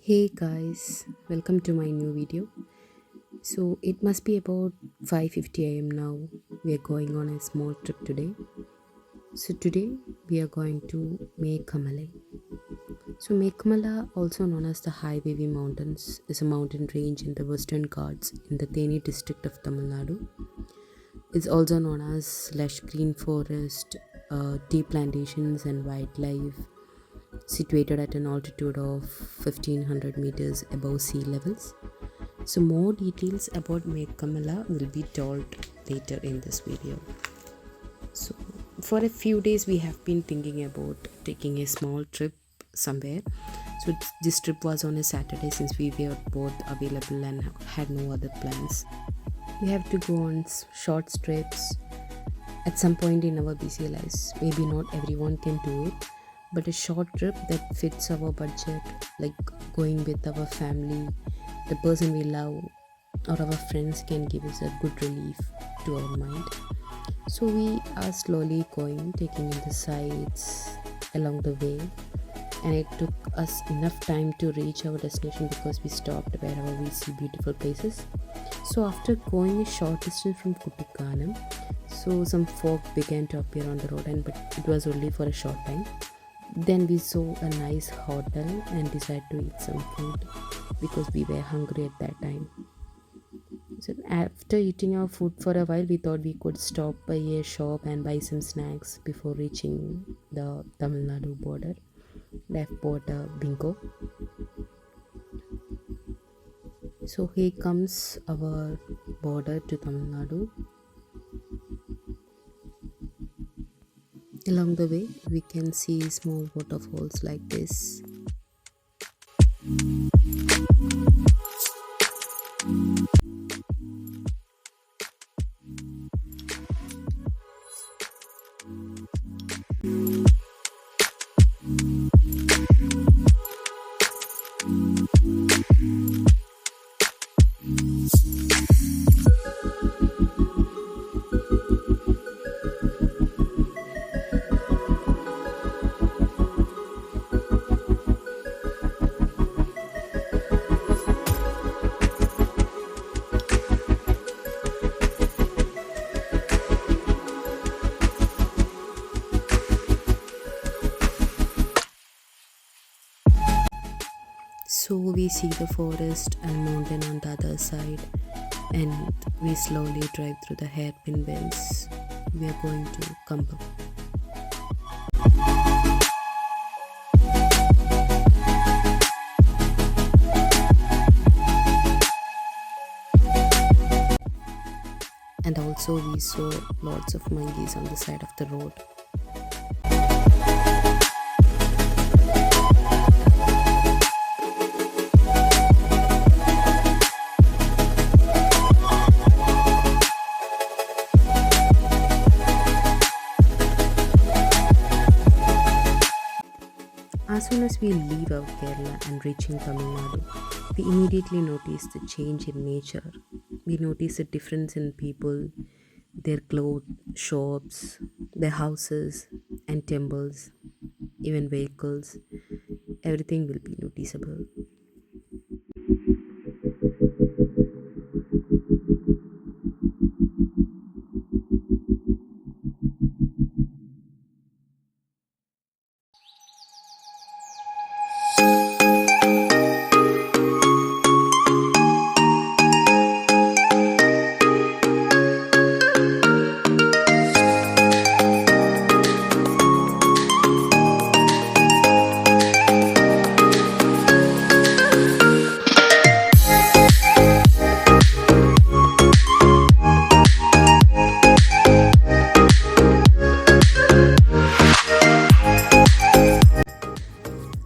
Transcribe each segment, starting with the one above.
Hey guys, welcome to my new video. So it must be about 5:50 a.m. now. We are going on a small trip today. So today we are going to Meghamalai. So Meghamalai, also known as the High Wavy Mountains, is a mountain range in the Western Ghats in the Theni district of Tamilnadu. It's also known as lush green forest, tea plantations and wildlife, situated at an altitude of 1500 meters above sea levels. So more details about Meghamalai will be told later in this video. So for a few days we have been thinking about taking a small trip somewhere. So this trip was on a Saturday since we were both available and had no other plans. We have to go on short trips at some point in our busy lives. Maybe not everyone can do it, but a short trip that fits our budget, like going with our family, the person we love, or our friends, can give us a good relief to our mind. So we are slowly going, taking in the sights along the way, and it took us enough time to reach our destination because we stopped wherever we see beautiful places. So after going a short distance from Kuttikanam, so some fog began to appear on the road, but it was only for a short time. Then we saw a nice hotel and decided to eat some food because we were hungry at that time. So after eating our food for a while, we thought we could stop by a shop and buy some snacks before reaching the Tamil Nadu border. I've bought a bingo. So here comes our border to Tamil Nadu. Along the way, we can see small waterfalls like this. So we see the forest and mountain on the other side, and we slowly drive through the hairpin bends. We are going to Kampa. And also we saw lots of monkeys on the side of the road. As soon as we leave our Kerala and reaching Tamil Nadu, we immediately notice the change in nature. We notice a difference in people, their clothes, shops, their houses and temples, even vehicles. Everything will be noticeable.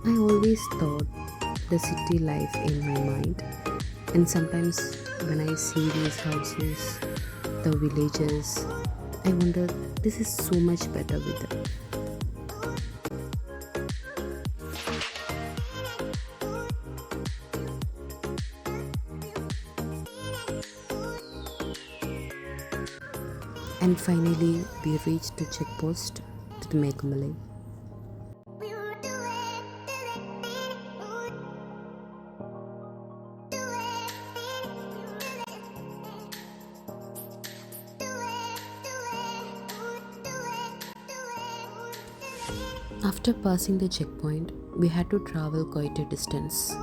I always thought the city life in my mind, and sometimes when I see these houses, the villages, I wonder this is so much better with them. And finally, we reached the checkpost to the Meghamalai. After passing the checkpoint, we had to travel quite a distance.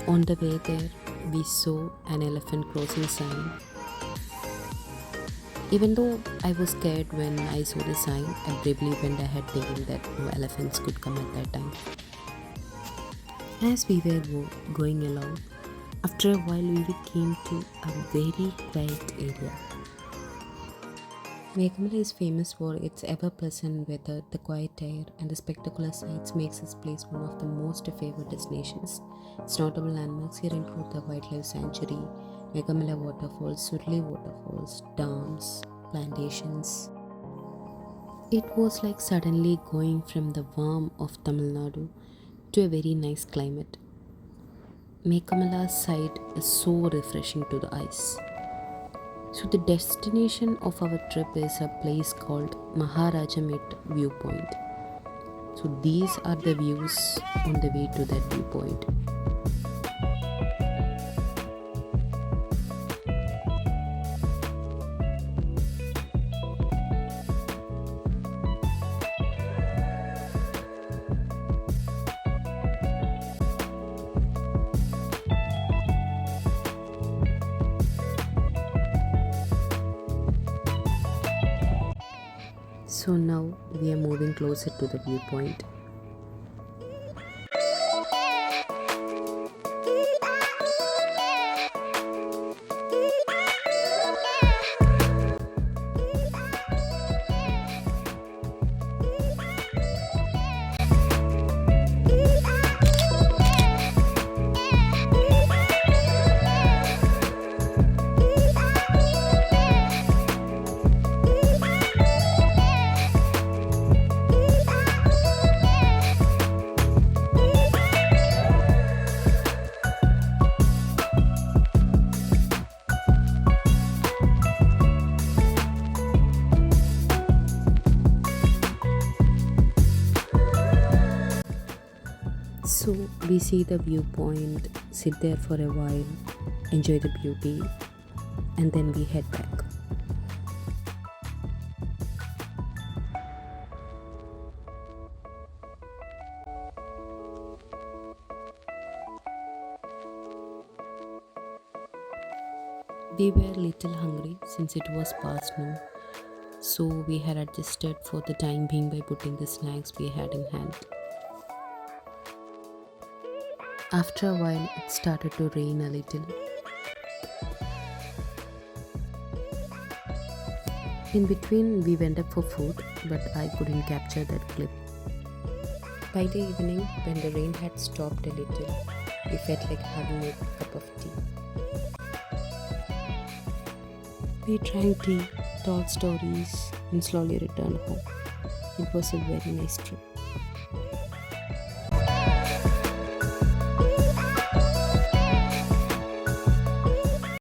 On the way there, we saw an elephant crossing sign. Even though I was scared when I saw the sign, I bravely went ahead thinking that no elephants could come at that time. As we were going along, after a while we came to a very quiet area. Meghamalai is famous for its ever-present weather, the quiet air, and the spectacular sights makes this place one of the most favored destinations. Its notable landmarks here include the Wildlife Sanctuary, Meghamalai waterfalls, Surli waterfalls, dams, plantations. It was like suddenly going from the warmth of Tamilnadu to a very nice climate. Meghamalai's side is so refreshing to the eyes. So the destination of our trip is a place called Maharajamit Viewpoint. So these are the views on the way to that viewpoint. So now we are moving closer to the viewpoint. So we see the viewpoint, sit there for a while, enjoy the beauty, and then we head back. We were a little hungry since it was past noon, so we had adjusted for the time being by putting the snacks we had in hand. After a while, it started to rain a little. In between, we went up for food, but I couldn't capture that clip. By the evening, when the rain had stopped a little, we felt like having a cup of tea. We drank tea, told stories, and slowly returned home. It was a very nice trip.